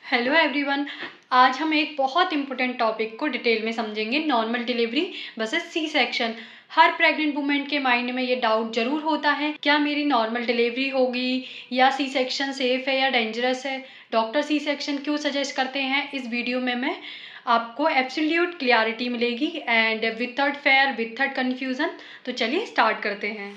Hello everyone. आज हम एक बहुत इंपॉर्टेंट टॉपिक को डिटेल में समझेंगे, normal delivery versus C section. हर प्रेग्नेंट वुमेन के माइंड में ये डाउट जरूर होता है, क्या मेरी नॉर्मल डिलीवरी होगी या सी सेक्शन सेफ है या डेंजरस है, डॉक्टर सी सेक्शन क्यों सजेस्ट करते हैं। इस वीडियो में मैं आपको एब्सोल्यूट क्लियरिटी मिलेगी and without fair without confusion. तो चलिए स्टार्ट करते हैं।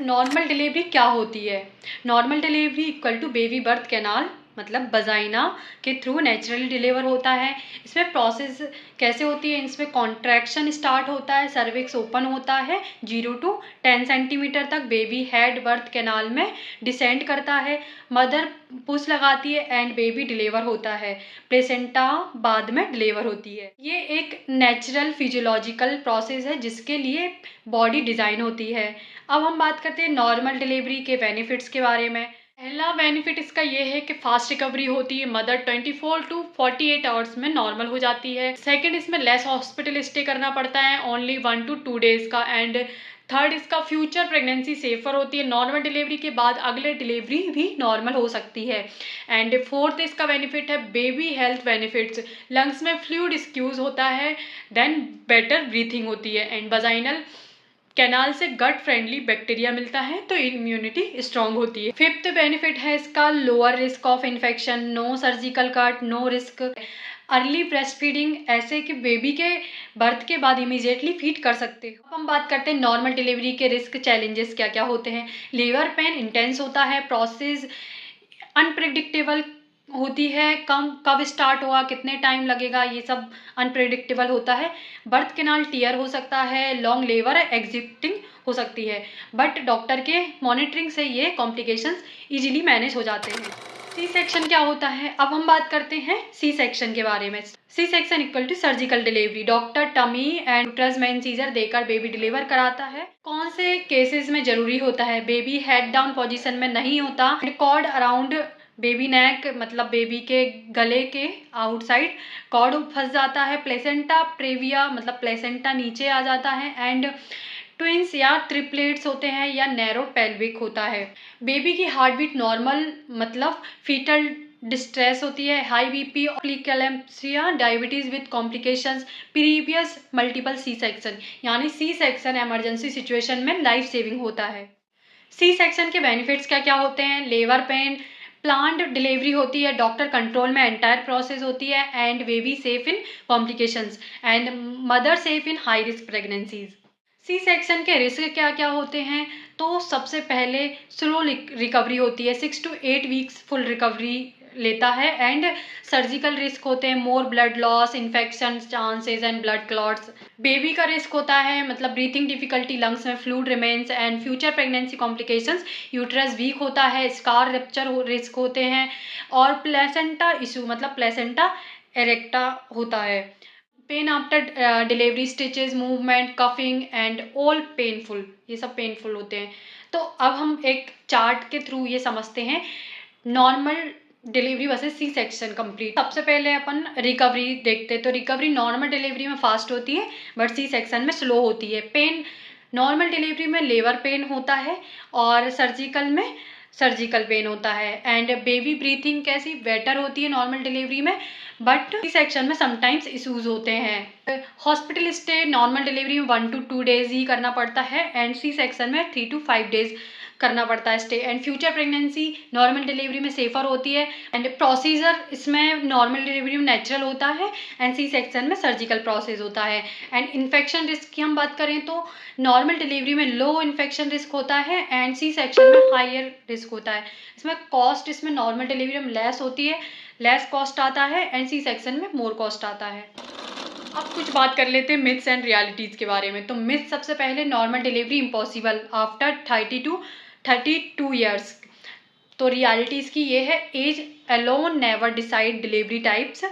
नॉर्मल डिलीवरी क्या होती है? Normal delivery equal to baby birth canal, मतलब वजाइना के थ्रू नेचुरली डिलीवर होता है। इसमें प्रोसेस कैसे होती है? इसमें कॉन्ट्रैक्शन स्टार्ट होता है, सर्विक्स ओपन होता है, 0 to 10 सेंटीमीटर तक बेबी हेड बर्थ कैनाल में डिसेंड करता है, मदर पुश लगाती है एंड बेबी डिलीवर होता है। प्लेसेंटा बाद में डिलीवर होती है। ये एक नेचुरल फिजियोलॉजिकल प्रोसेस है जिसके लिए बॉडी डिज़ाइन होती है। अब हम बात करते हैं नॉर्मल डिलीवरी के बेनिफिट्स के बारे में। पहला बेनिफिट इसका ये है कि फास्ट रिकवरी होती है, मदर 24 to 48 आवर्स में नॉर्मल हो जाती है। सेकंड, इसमें लेस हॉस्पिटल स्टे करना पड़ता है, ओनली 1 to 2 डेज का। एंड थर्ड, इसका फ्यूचर प्रेगनेंसी सेफर होती है, नॉर्मल डिलीवरी के बाद अगले डिलीवरी भी नॉर्मल हो सकती है। एंड फोर्थ इसका बेनिफिट है बेबी हेल्थ बेनिफिट्स, लंग्स में फ्लूइड स्क्यूज होता है, देन बेटर ब्रीथिंग होती है एंड वजाइनल कैनाल से गट फ्रेंडली बैक्टीरिया मिलता है तो इम्यूनिटी स्ट्रांग होती है। फिफ्थ बेनिफिट है इसका lower risk of infection, no surgical cut, no risk. Early breast feeding, ऐसे कि बेबी के बर्थ के बाद इमीडिएटली फीड कर सकते हो। अब हम बात करते हैं नॉर्मल डिलीवरी के रिस्क चैलेंजेस क्या क्या होते हैं। लेबर पेन इंटेंस होता है, प्रोसेस अनप्रिडिक्टेबल होती है, कब स्टार्ट होगा, कितने टाइम लगेगा, ये सब अनप्रिडिक्टेबल होता है। बर्थ कैनाल टियर हो सकता है, लॉन्ग लेबर एग्जिटिंग हो सकती है, बट डॉक्टर के मॉनिटरिंग से ये कॉम्प्लिकेशंस इजीली मैनेज हो जाते हैं। सी सेक्शन क्या होता है? अब हम बात करते हैं सी सेक्शन के बारे में। C section equal to surgical delivery, doctor tummy and uterus में इंसीजर देकर बेबी डिलीवर कराता है। कौन से केसेस में जरूरी होता है? बेबी हेड डाउन पोजीशन में नहीं होता, कॉर्ड अराउंड बेबी नेक, मतलब बेबी के गले के आउटसाइड कॉर्ड फंस जाता है, प्लेसेंटा प्रेविया मतलब प्लेसेंटा नीचे आ जाता है, एंड ट्विंस या ट्रिपलेट्स होते हैं या नैरो पेल्विक होता है। बेबी की हार्ट बीट नॉर्मल मतलब फीटल डिस्ट्रेस होती है, high BP, preeclampsia, diabetes with complications, previous multiple C section, यानी सी सेक्शन इमरजेंसी सिचुएशन में लाइफ सेविंग होता है। सी सेक्शन के बेनिफिट्स क्या क्या होते हैं? लेबर पेन, प्लान्ड डिलीवरी होती है, डॉक्टर कंट्रोल में एंटायर प्रोसेस होती है, and baby safe in complications and mother safe in high risk pregnancies. C section के रिस्क क्या क्या होते हैं? तो सबसे पहले स्लो रिकवरी होती है, 6 to 8 वीक्स फुल रिकवरी लेता है, एंड सर्जिकल रिस्क होते हैं, more blood loss, infection chances and blood clots. Baby का रिस्क होता है, मतलब ब्रीथिंग डिफिकल्टी, लंग्स में fluid remains and future pregnancy complications, uterus weak होता है, स्कार रप्चर रिस्क होते हैं, और प्लेसेंटा इशू मतलब प्लेसेंटा एरेक्टा होता है। Pain after delivery, stitches, movement, coughing and all painful, ये सब पेनफुल होते हैं। तो अब हम एक चार्ट के थ्रू ये समझते हैं normal delivery versus C section complete. सबसे पहले अपन रिकवरी देखते हैं, तो रिकवरी नॉर्मल डिलीवरी में फास्ट होती है बट सी सेक्शन में स्लो होती है। पेन, नॉर्मल डिलीवरी में लेबर पेन होता है और सर्जिकल पेन होता है, एंड बेबी ब्रीथिंग कैसी बेटर होती है नॉर्मल डिलीवरी में, बट सी सेक्शन में समटाइम्स इशूज होते हैं। हॉस्पिटल स्टे नॉर्मल डिलीवरी में 1 to 2 डेज ही करना पड़ता है, एंड सी सेक्शन में 3 to 5 डेज करना पड़ता है stay. And future pregnancy normal delivery में सेफर होती है, एंड प्रोसीजर इसमें नॉर्मल डिलीवरी में नेचुरल होता है एंड सी सेक्शन में सर्जिकल प्रोसेस होता है। एंड इन्फेक्शन रिस्क की हम बात करें तो नॉर्मल डिलीवरी में लो इन्फेक्शन रिस्क होता है एंड सी सेक्शन में हायर रिस्क होता है। इसमें कॉस्ट, इसमें नॉर्मल डिलीवरी में लेस होती है, लेस कॉस्ट आता है, एंड सी सेक्शन में मोर कॉस्ट आता है। अब कुछ बात कर लेते हैं मिथ्स एंड रियलिटीज़ के बारे में। तो मिथ, सबसे पहले normal delivery impossible after 32 years. तो रियलिटीज़ की ये है, age alone never decide delivery types.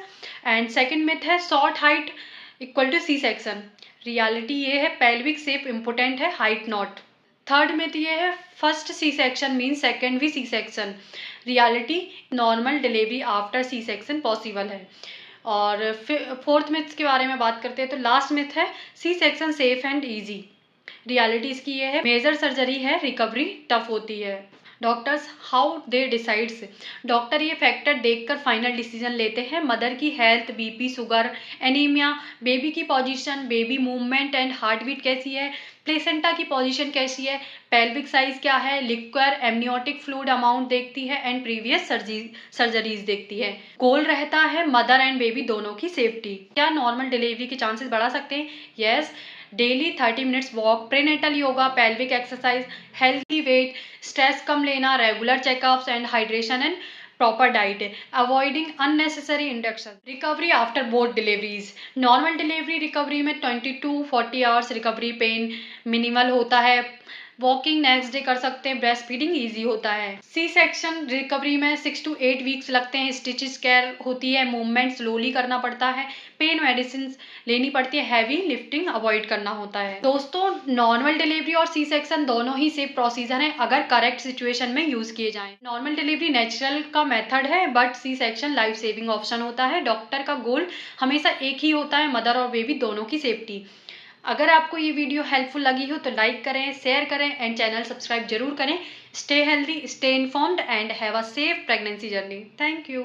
And second myth है short height equal to C section. Reality ये है, पेल्विक शेप इम्पोर्टेंट है, हाइट नॉट। थर्ड मिथ ये है, first C section mean second भी C section. Reality, normal delivery after C section possible है। और fourth myth के बारे में बात करते हैं, तो लास्ट मिथ है C section safe and easy. Reality इसकी ये है, मेजर सर्जरी है, रिकवरी टफ होती है। Doctors how they decides, doctor ये फैक्टर देखकर फाइनल डिसीजन लेते हैं। मदर की health, BP, sugar, anemia, baby की position, baby movement and heart beat कैसी है, प्लेसेंटा की पोजीशन कैसी है, पेल्विक साइज क्या है, लिक्वर एमनियोटिक फ्लूइड अमाउंट देखती है एंड प्रीवियस सर्जरीज देखती है। गोल रहता है मदर एंड बेबी दोनों की सेफ्टी। क्या नॉर्मल डिलीवरी के चांसेस बढ़ा सकते हैं? Yes, daily 30 minutes walk, prenatal yoga, pelvic exercise, healthy weight, stress कम लेना, regular checkups and hydration and proper diet, avoiding unnecessary induction. Recovery after both deliveries, normal delivery recovery में 20 to 40 hours recovery, pain minimal होता है, walking next day कर सकते हैं, breast feeding easy होता है। सी सेक्शन रिकवरी में 6 to 8 weeks लगते हैं, स्टिचेस केयर होती है, मूवमेंट स्लोली करना पड़ता है, पेन मेडिसिन लेनी पड़ती है, हैवी लिफ्टिंग अवॉइड करना होता है। दोस्तों, नॉर्मल डिलीवरी और सी सेक्शन दोनों ही सेफ प्रोसीजर हैं अगर करेक्ट सिचुएशन में यूज किए जाएं। नॉर्मल डिलीवरी नेचुरल का मेथड है but C section life saving option होता है। डॉक्टर का गोल हमेशा एक ही होता है, मदर और बेबी दोनों की सेफ्टी। अगर आपको ये वीडियो हेल्पफुल लगी हो तो लाइक करें, शेयर करें एंड चैनल सब्सक्राइब जरूर करें। Stay healthy, stay informed and have a safe pregnancy journey. Thank you.